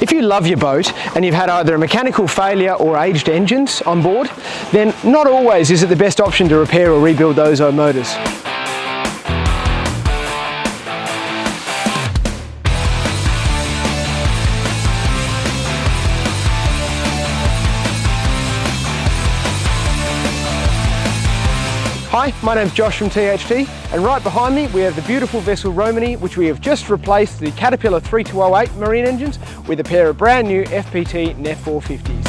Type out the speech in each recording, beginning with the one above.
If you love your boat and you've had either a mechanical failure or aged engines on board, then not always is it the best option to repair or rebuild those old motors. Hi, my name's Josh from THT, and right behind me we have the beautiful vessel Romany, which we have just replaced the Caterpillar 3208 marine engines with a pair of brand new FPT NEF 450s.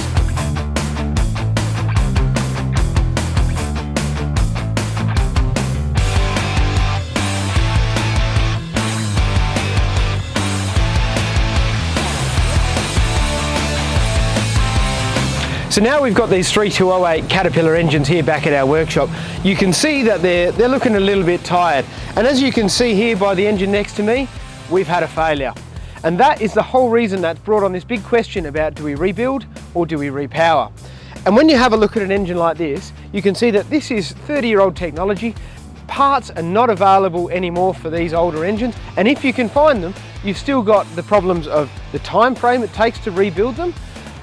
So now we've got these 3208 Caterpillar engines here back at our workshop. You can see that they're looking a little bit tired. And as you can see here by the engine next to me, we've had a failure. And that is the whole reason that's brought on this big question about, do we rebuild or do we repower? And when you have a look at an engine like this, you can see that this is 30-year-old technology. Parts are not available anymore for these older engines. And if you can find them, you've still got the problems of the time frame it takes to rebuild them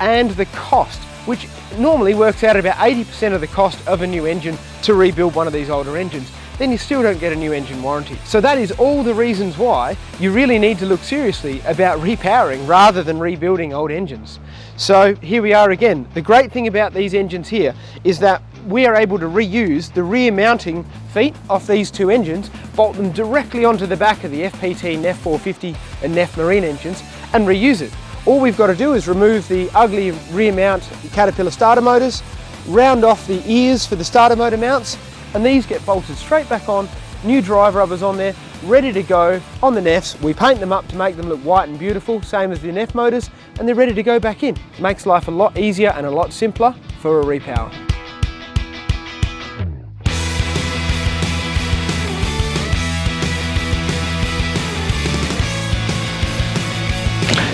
and the cost, which normally works out about 80% of the cost of a new engine to rebuild one of these older engines. Then you still don't get a new engine warranty. So that is all the reasons why you really need to look seriously about repowering rather than rebuilding old engines. So here we are again. The great thing about these engines here is that we are able to reuse the rear mounting feet off these two engines, bolt them directly onto the back of the FPT NEF 450 and NEF marine engines and reuse it. All we've got to do is remove the ugly rear mount Caterpillar starter motors, round off the ears for the starter motor mounts, and these get bolted straight back on, new drive rubbers on there, ready to go on the NEFs. We paint them up to make them look white and beautiful, same as the NEF motors, and they're ready to go back in. It makes life a lot easier and a lot simpler for a repower.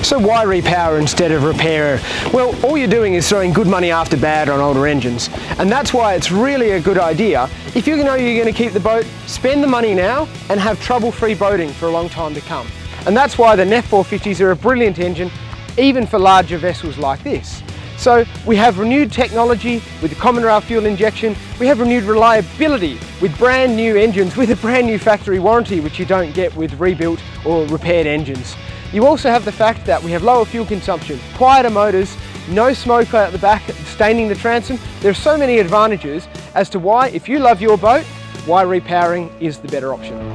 So why repower instead of repair? Well, all you're doing is throwing good money after bad on older engines. And that's why it's really a good idea. If you know you're going to keep the boat, spend the money now and have trouble-free boating for a long time to come. And that's why the NEF 450s are a brilliant engine, even for larger vessels like this. So we have renewed technology with the common rail fuel injection. We have renewed reliability with brand new engines with a brand new factory warranty, which you don't get with rebuilt or repaired engines. You also have the fact that we have lower fuel consumption, quieter motors, no smoke out the back staining the transom. There are so many advantages as to why, if you love your boat, why repowering is the better option.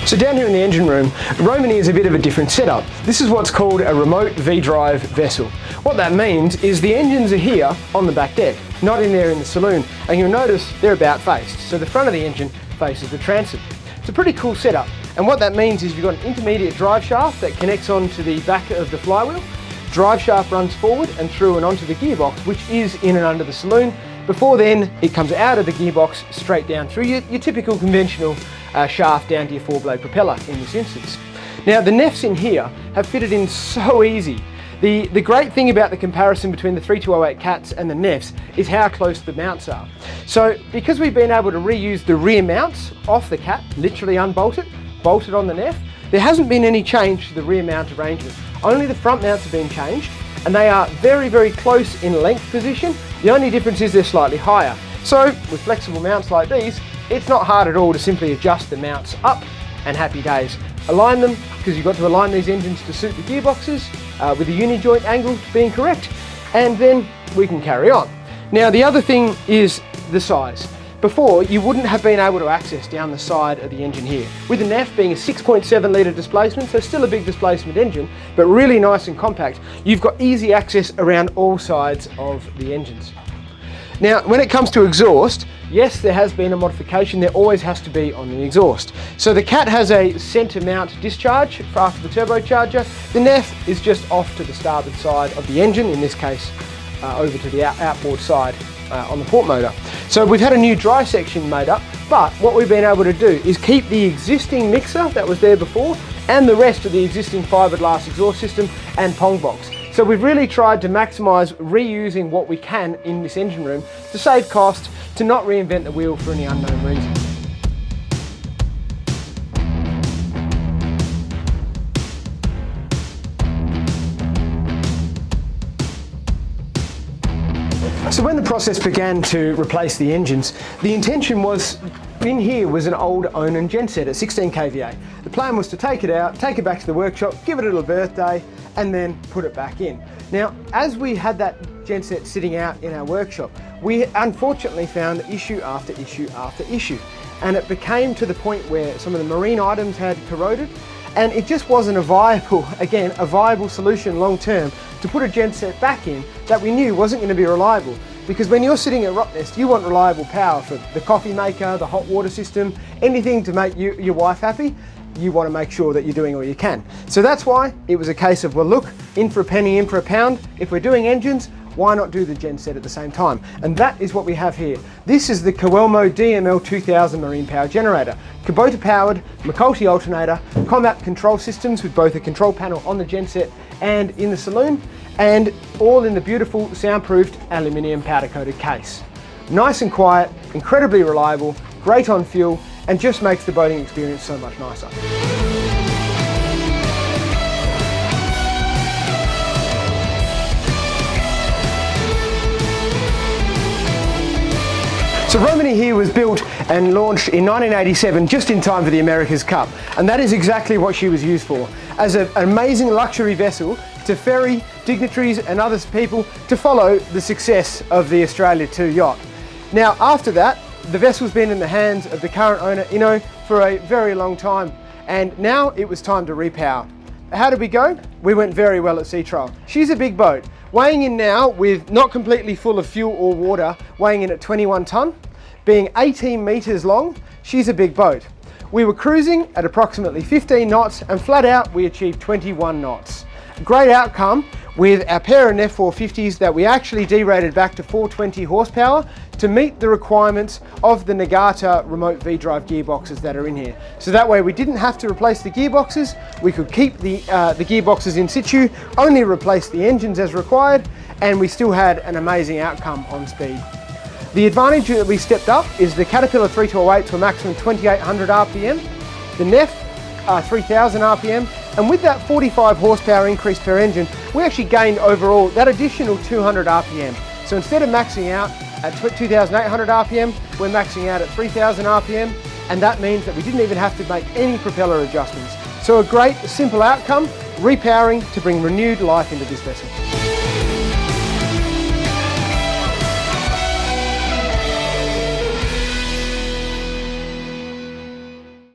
So down here in the engine room, Romany is a bit of a different setup. This is what's called a remote V-drive vessel. What that means is the engines are here on the back deck, not in there in the saloon. And you'll notice they're about faced. So the front of the engine faces the transom. It's a pretty cool setup. And what that means is you've got an intermediate drive shaft that connects onto the back of the flywheel. Drive shaft runs forward and through and onto the gearbox, which is in and under the saloon. Before then, it comes out of the gearbox straight down through your typical conventional shaft down to your four-blade propeller in this instance. Now the NEFs in here have fitted in so easy. The great thing about the comparison between the 3208 Cats and the NEFs is how close the mounts are. So because we've been able to reuse the rear mounts off the Cat, literally unbolt it, bolt it on the NEF, there hasn't been any change to the rear mount arrangement. Only the front mounts have been changed, and they are very, very close in length position. The only difference is they're slightly higher. So with flexible mounts like these, it's not hard at all to simply adjust the mounts up and happy days. Align them, because you've got to align these engines to suit the gearboxes with the uni-joint angle being correct, and then we can carry on. Now the other thing is the size. Before, you wouldn't have been able to access down the side of the engine here. With the NEF being a 6.7 litre displacement, so still a big displacement engine, but really nice and compact, you've got easy access around all sides of the engines. Now, when it comes to exhaust, yes, there has been a modification. There always has to be on the exhaust. So the Cat has a centre mount discharge for after the turbocharger. The NEF is just off to the starboard side of the engine, in this case over to the outboard side on the port motor. So we've had a new dry section made up, but what we've been able to do is keep the existing mixer that was there before and the rest of the existing fiberglass exhaust system and pong box. So we've really tried to maximise reusing what we can in this engine room to save cost, to not reinvent the wheel for any unknown reason. So when the process began to replace the engines, the intention was, in here was an old Onan genset at 16 kVA. The plan was to take it out, take it back to the workshop, give it a little birthday, and then put it back in. Now, as we had that genset sitting out in our workshop, we unfortunately found issue after issue after issue. And it became to the point where some of the marine items had corroded, and it just wasn't a viable solution long term to put a genset back in that we knew wasn't going to be reliable. Because when you're sitting at Rottnest, you want reliable power for the coffee maker, the hot water system, anything to make your wife happy. You want to make sure that you're doing all you can. So that's why it was a case of, well, look, in for a penny, in for a pound. If we're doing engines, why not do the genset at the same time? And that is what we have here. This is the Coelmo DML 2000 marine power generator. Kubota powered, McCulty alternator, combat control systems with both a control panel on the genset and in the saloon, and all in the beautiful soundproofed aluminium powder coated case. Nice and quiet, incredibly reliable, great on fuel, and just makes the boating experience so much nicer. So Romany here was built and launched in 1987, just in time for the America's Cup. And that is exactly what she was used for, as an amazing luxury vessel to ferry dignitaries and other people to follow the success of the Australia 2 yacht. Now, after that, the vessel's been in the hands of the current owner, for a very long time. And now it was time to repower. How did we go? We went very well at Sea Trial. She's a big boat, weighing in now with not completely full of fuel or water, weighing in at 21 tonne, being 18 metres long. She's a big boat. We were cruising at approximately 15 knots, and flat out we achieved 21 knots. Great outcome with our pair of NEF 450s that we actually derated back to 420 horsepower to meet the requirements of the Nagata remote V-drive gearboxes that are in here. So that way we didn't have to replace the gearboxes, we could keep the gearboxes in situ, only replace the engines as required, and we still had an amazing outcome on speed. The advantage that we stepped up is the Caterpillar 3208 to a maximum 2800 RPM, the NEF 3000 RPM, and with that 45 horsepower increase per engine, we actually gained overall that additional 200 RPM. So instead of maxing out at 2800 RPM, we're maxing out at 3000 RPM, and that means that we didn't even have to make any propeller adjustments. So a great, simple outcome, repowering to bring renewed life into this vessel.